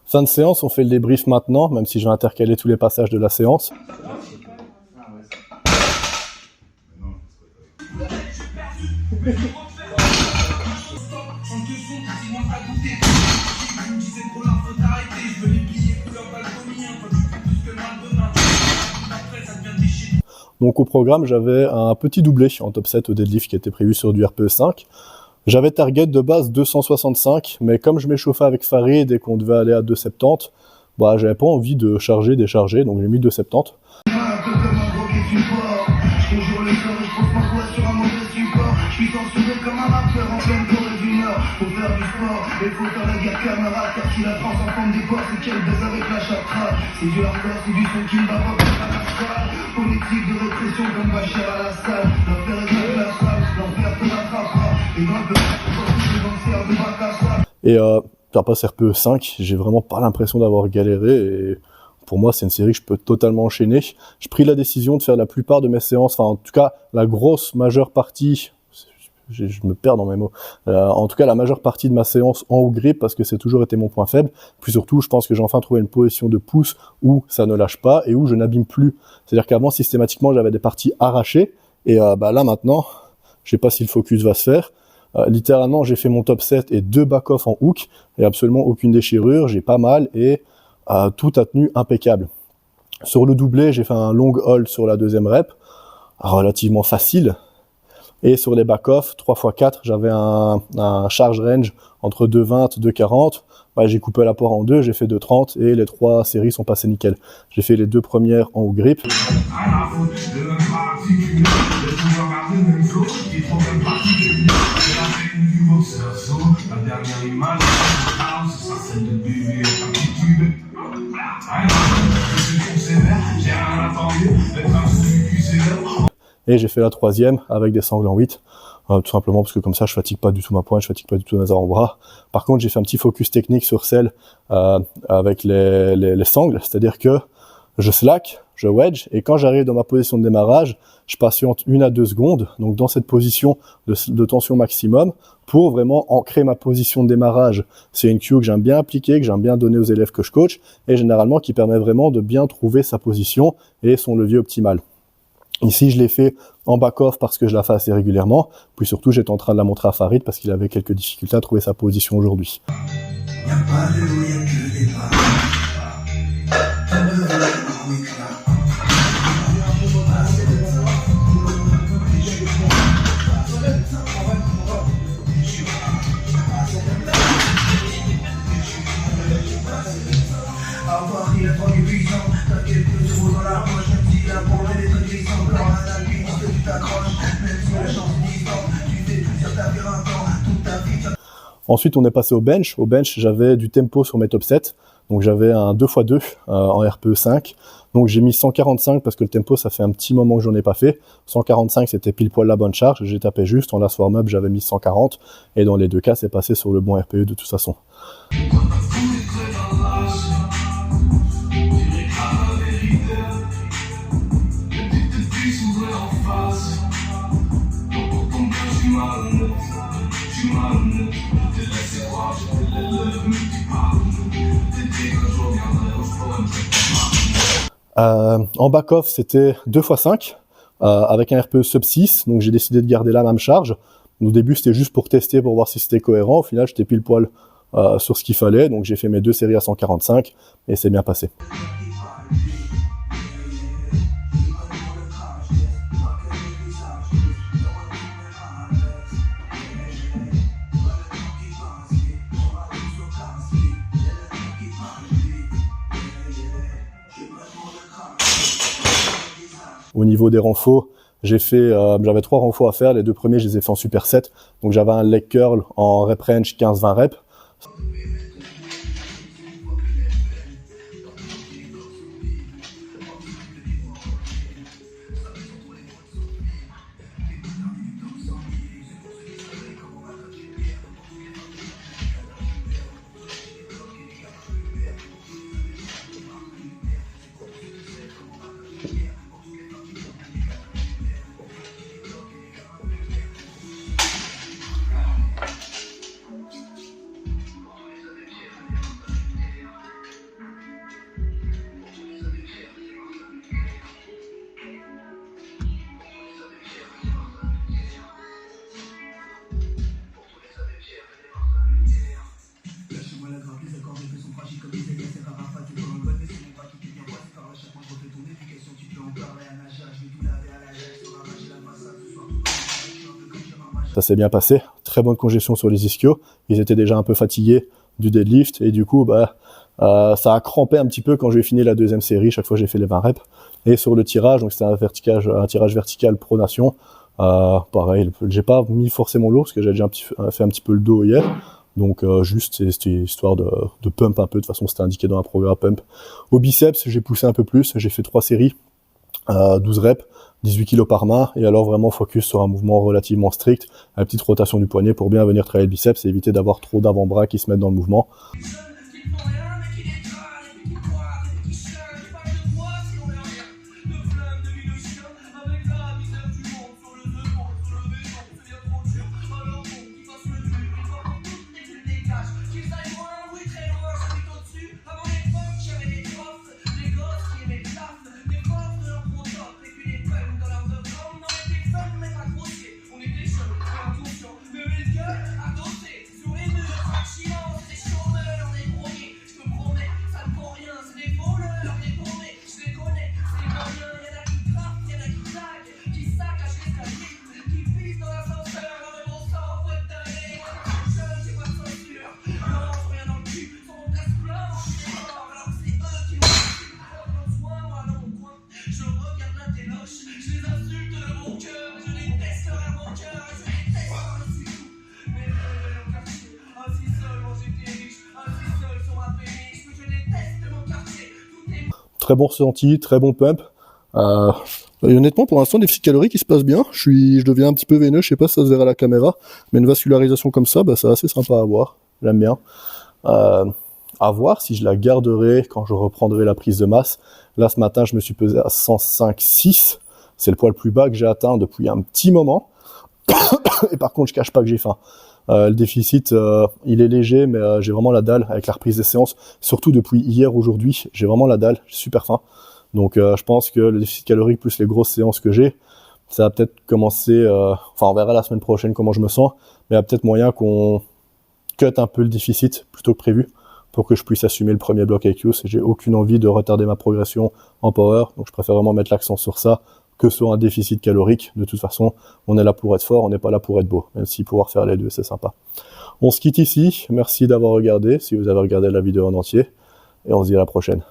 Fin de séance, on fait le débrief maintenant, même si je vais intercaler tous les passages de la séance. Donc au programme, j'avais un petit doublé en top 7 au deadlift qui était prévu sur du RPE 5. J'avais target de base 265, mais comme je m'échauffais avec Farid et qu'on devait aller à 270, bah j'avais pas envie de charger, décharger, donc j'ai mis 270. Et ça passe RPE 5, j'ai vraiment pas l'impression d'avoir galéré et pour moi c'est une série que je peux totalement enchaîner. J'ai pris la décision de faire la plupart de mes séances, enfin en tout cas la grosse majeure partie, je me perds dans mes mots, en tout cas la majeure partie de ma séance en haut grip parce que c'est toujours été mon point faible. Puis surtout je pense que j'ai enfin trouvé une position de pouce où ça ne lâche pas et où je n'abîme plus. C'est-à-dire qu'avant systématiquement j'avais des parties arrachées et bah là maintenant, je sais pas si le focus va se faire. Littéralement, j'ai fait mon top 7 et 2 back-off en hook et absolument aucune déchirure, j'ai pas mal et tout a tenu impeccable. Sur le doublé, j'ai fait un long hold sur la deuxième rep, relativement facile. Et sur les back-off, 3x4, j'avais un charge range entre 2,20 et 2,40. Bah, j'ai coupé la poire en deux, j'ai fait 2,30 et les 3 séries sont passées nickel. J'ai fait les 2 premières en haut grip. Et j'ai fait la 3e avec des sangles en 8, tout simplement parce que comme ça je fatigue pas du tout ma pointe, je fatigue pas du tout mes avant-bras. Par contre j'ai fait un petit focus technique sur celle avec les sangles, c'est-à-dire que je slack, je wedge, et quand j'arrive dans ma position de démarrage, je patiente 1 à 2 secondes, donc dans cette position de tension maximum, pour vraiment ancrer ma position de démarrage. C'est une cue que j'aime bien appliquer, que j'aime bien donner aux élèves que je coach, et généralement qui permet vraiment de bien trouver sa position et son levier optimal. Ici, je l'ai fait en back-off parce que je la fais assez régulièrement, puis surtout j'étais en train de la montrer à Farid parce qu'il avait quelques difficultés à trouver sa position aujourd'hui. Ensuite, on est passé au bench. Au bench, j'avais du tempo sur mes top 7. Donc, j'avais un 2x2 en RPE 5. Donc, j'ai mis 145 parce que le tempo, ça fait un petit moment que j'en ai pas fait. 145, c'était pile poil la bonne charge. J'ai tapé juste. En last warm-up, j'avais mis 140. Et dans les deux cas, c'est passé sur le bon RPE de toute façon. En back-off, c'était 2x5 avec un RPE sub 6, donc j'ai décidé de garder la même charge. Au début, c'était juste pour tester, pour voir si c'était cohérent. Au final, j'étais pile poil sur ce qu'il fallait, donc j'ai fait mes 2 séries à 145 et c'est bien passé. Au niveau des renforts, j'avais 3 renforts à faire. Les 2 premiers, je les ai fait en super 7. Donc j'avais un leg curl en rep range 15-20 reps. Ça s'est bien passé. Très bonne congestion sur les ischios. Ils étaient déjà un peu fatigués du deadlift et du coup, ça a crampé un petit peu quand j'ai fini la deuxième série. Chaque fois, j'ai fait les 20 reps. Et sur le tirage, donc c'était un tirage vertical pronation. Pareil, j'ai pas mis forcément lourd parce que j'ai déjà fait un petit peu le dos hier. Donc juste c'était histoire de pump un peu. De toute façon, c'était indiqué dans un programme pump. Au biceps, j'ai poussé un peu plus. J'ai fait 3 séries, 12 reps, 18 kg par main. Et alors vraiment focus sur un mouvement relativement strict, une petite rotation du poignet pour bien venir travailler le biceps et éviter d'avoir trop d'avant-bras qui se mettent dans le mouvement. Très bon ressenti, très bon pump. Et honnêtement, pour l'instant, déficit calorique qui se passe bien. Je deviens un petit peu veineux, je sais pas si ça se verra à la caméra, mais une vascularisation comme ça, c'est assez sympa à voir. J'aime bien. À voir si je la garderai quand je reprendrai la prise de masse. Là, ce matin, je me suis pesé à 105,6. C'est le poids le plus bas que j'ai atteint depuis un petit moment. Et par contre, je cache pas que j'ai faim. Le déficit, il est léger, mais j'ai vraiment la dalle avec la reprise des séances. Surtout depuis hier, aujourd'hui, j'ai vraiment la dalle, j'ai super faim. Donc je pense que le déficit calorique plus les grosses séances que j'ai, ça va peut-être commencer, on verra la semaine prochaine comment je me sens, mais il y a peut-être moyen qu'on cut un peu le déficit plutôt que prévu pour que je puisse assumer le premier bloc avec use. J'ai aucune envie de retarder ma progression en power, donc je préfère vraiment mettre l'accent sur ça que sur un déficit calorique. De toute façon, on est là pour être fort, on n'est pas là pour être beau, même si pouvoir faire les deux, c'est sympa. On se quitte ici, merci d'avoir regardé, si vous avez regardé la vidéo en entier, et on se dit à la prochaine.